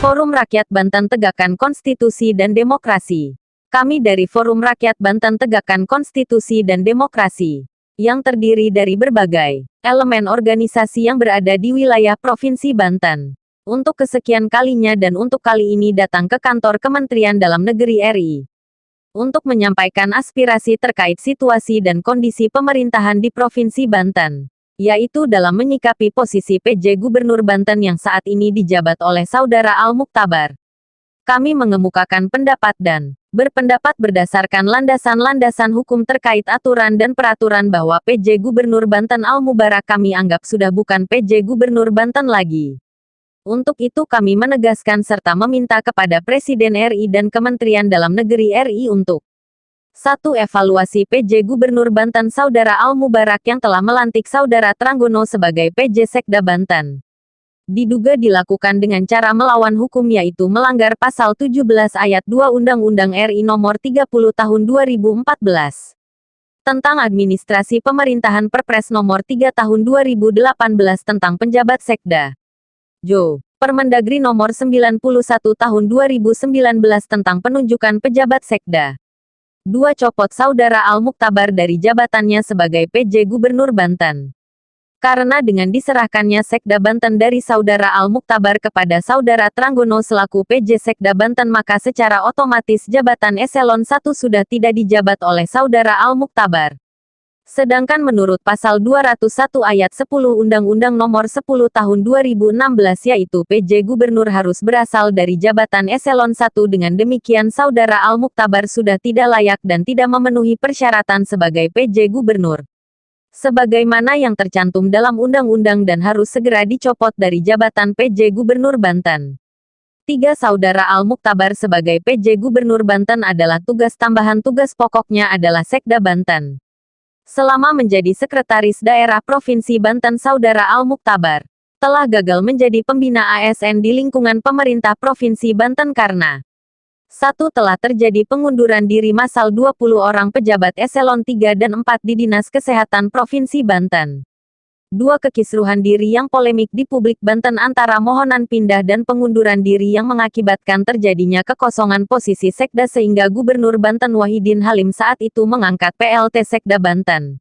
Forum Rakyat Banten Tegakkan Konstitusi dan Demokrasi. Kami dari Forum Rakyat Banten Tegakkan Konstitusi dan Demokrasi, yang terdiri dari berbagai elemen organisasi yang berada di wilayah Provinsi Banten. Untuk kesekian kalinya dan untuk kali ini datang ke kantor Kementerian Dalam Negeri RI. Untuk menyampaikan aspirasi terkait situasi dan kondisi pemerintahan di Provinsi Banten. Yaitu dalam menyikapi posisi PJ Gubernur Banten yang saat ini dijabat oleh Saudara Al-Muktabar. Kami mengemukakan pendapat dan berpendapat berdasarkan landasan-landasan hukum terkait aturan dan peraturan bahwa PJ Gubernur Banten Al-Mubarak kami anggap sudah bukan PJ Gubernur Banten lagi. Untuk itu kami menegaskan serta meminta kepada Presiden RI dan Kementerian Dalam Negeri RI untuk 1. Evaluasi PJ Gubernur Banten Saudara Al-Mubarak yang telah melantik Saudara Tranggono sebagai PJ Sekda Banten. Diduga dilakukan dengan cara melawan hukum yaitu melanggar Pasal 17 Ayat 2 Undang-Undang RI Nomor 30 Tahun 2014. Tentang Administrasi Pemerintahan Perpres Nomor 3 Tahun 2018 tentang Penjabat Sekda. Jo. Permendagri Nomor 91 Tahun 2019 tentang Penunjukan Pejabat Sekda. 2. Copot Saudara Al-Muktabar dari jabatannya sebagai PJ Gubernur Banten. Karena dengan diserahkannya Sekda Banten dari Saudara Al-Muktabar kepada Saudara Tranggono selaku PJ Sekda Banten maka secara otomatis jabatan Eselon 1 sudah tidak dijabat oleh Saudara Al-Muktabar. Sedangkan menurut Pasal 201 Ayat 10 Undang-Undang Nomor 10 Tahun 2016 yaitu PJ Gubernur harus berasal dari jabatan Eselon 1 dengan demikian Saudara Al-Muktabar sudah tidak layak dan tidak memenuhi persyaratan sebagai PJ Gubernur. Sebagaimana yang tercantum dalam undang-undang dan harus segera dicopot dari jabatan PJ Gubernur Banten. 3. Saudara Al-Muktabar sebagai PJ Gubernur Banten adalah tugas tambahan tugas pokoknya adalah Sekda Banten. Selama menjadi Sekretaris Daerah Provinsi Banten Saudara Al-Muktabar telah gagal menjadi pembina ASN di lingkungan pemerintah Provinsi Banten karena 1. Telah terjadi pengunduran diri massal 20 orang pejabat Eselon 3 dan 4 di Dinas Kesehatan Provinsi Banten. 2. Kekisruhan diri yang polemik di publik Banten antara mohonan pindah dan pengunduran diri yang mengakibatkan terjadinya kekosongan posisi Sekda sehingga Gubernur Banten Wahidin Halim saat itu mengangkat PLT Sekda Banten.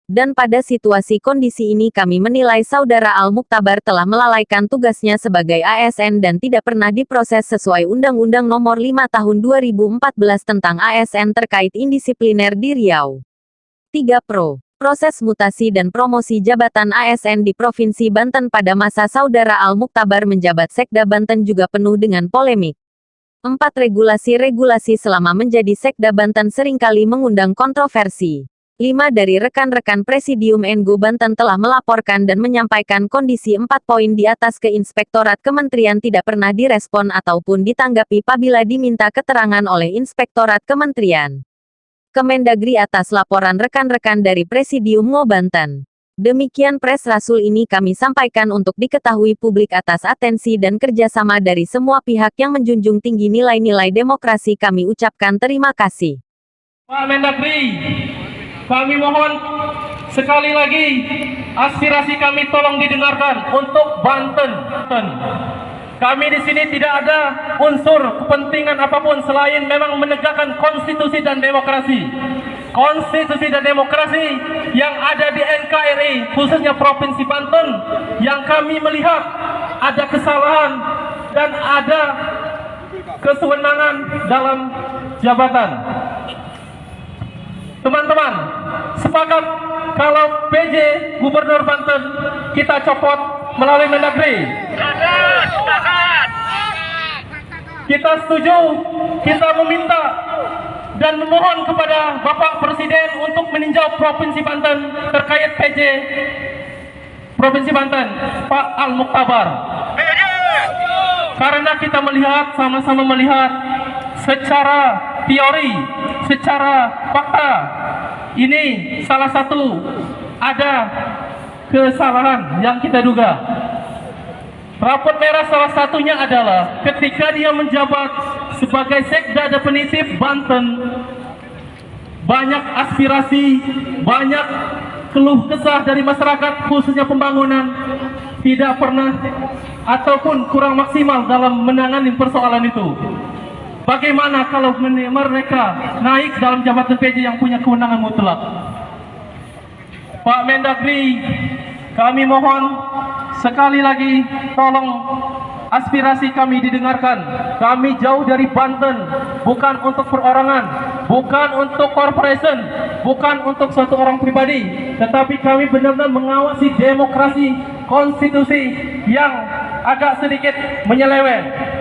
Dan pada situasi kondisi ini kami menilai Saudara Al-Muktabar telah melalaikan tugasnya sebagai ASN dan tidak pernah diproses sesuai Undang-Undang Nomor 5 Tahun 2014 tentang ASN terkait indisipliner di Riau. 3. Proses mutasi dan promosi jabatan ASN di Provinsi Banten pada masa Saudara Al-Muktabar menjabat Sekda Banten juga penuh dengan polemik. 4. Regulasi-regulasi selama menjadi Sekda Banten seringkali mengundang kontroversi. 5. Dari rekan-rekan Presidium NGO Banten telah melaporkan dan menyampaikan kondisi 4 poin di atas ke Inspektorat Kementerian tidak pernah direspon ataupun ditanggapi apabila diminta keterangan oleh Inspektorat Kementerian Kemendagri atas laporan rekan-rekan dari Presidium NGO Banten. Demikian Pres Rasul ini kami sampaikan untuk diketahui publik atas atensi dan kerjasama dari semua pihak yang menjunjung tinggi nilai-nilai demokrasi kami ucapkan terima kasih. Pak Mendagri, kami mohon sekali lagi aspirasi kami tolong didengarkan untuk Banten. Kami di sini tidak ada unsur kepentingan apapun selain memang menegakkan konstitusi dan demokrasi. Konstitusi dan demokrasi yang ada di NKRI, khususnya Provinsi Banten, yang kami melihat ada kesalahan dan ada kesewenangan dalam jabatan. Teman-teman, sepakat kalau PJ Gubernur Banten kita copot melalui Mendagri. Kita setuju, kita meminta dan memohon kepada Bapak Presiden untuk meninjau Provinsi Banten terkait PJ Provinsi Banten, Pak Al-Muktabar. Karena kita melihat, sama-sama melihat secara teori, secara fakta, ini salah satu ada kesalahan yang kita duga. Rapot merah salah satunya adalah ketika dia menjabat sebagai Sekda Definitif Banten, banyak aspirasi, banyak keluh kesah dari masyarakat khususnya pembangunan tidak pernah ataupun kurang maksimal dalam menangani persoalan itu. Bagaimana kalau mereka naik dalam jabatan PJ yang punya kewenangan mutlak? Pak Mendagri, kami mohon sekali lagi tolong aspirasi kami didengarkan. Kami jauh dari Banten, bukan untuk perorangan, bukan untuk corporation, bukan untuk suatu orang pribadi, tetapi kami benar-benar mengawasi demokrasi konstitusi yang agak sedikit menyeleweng.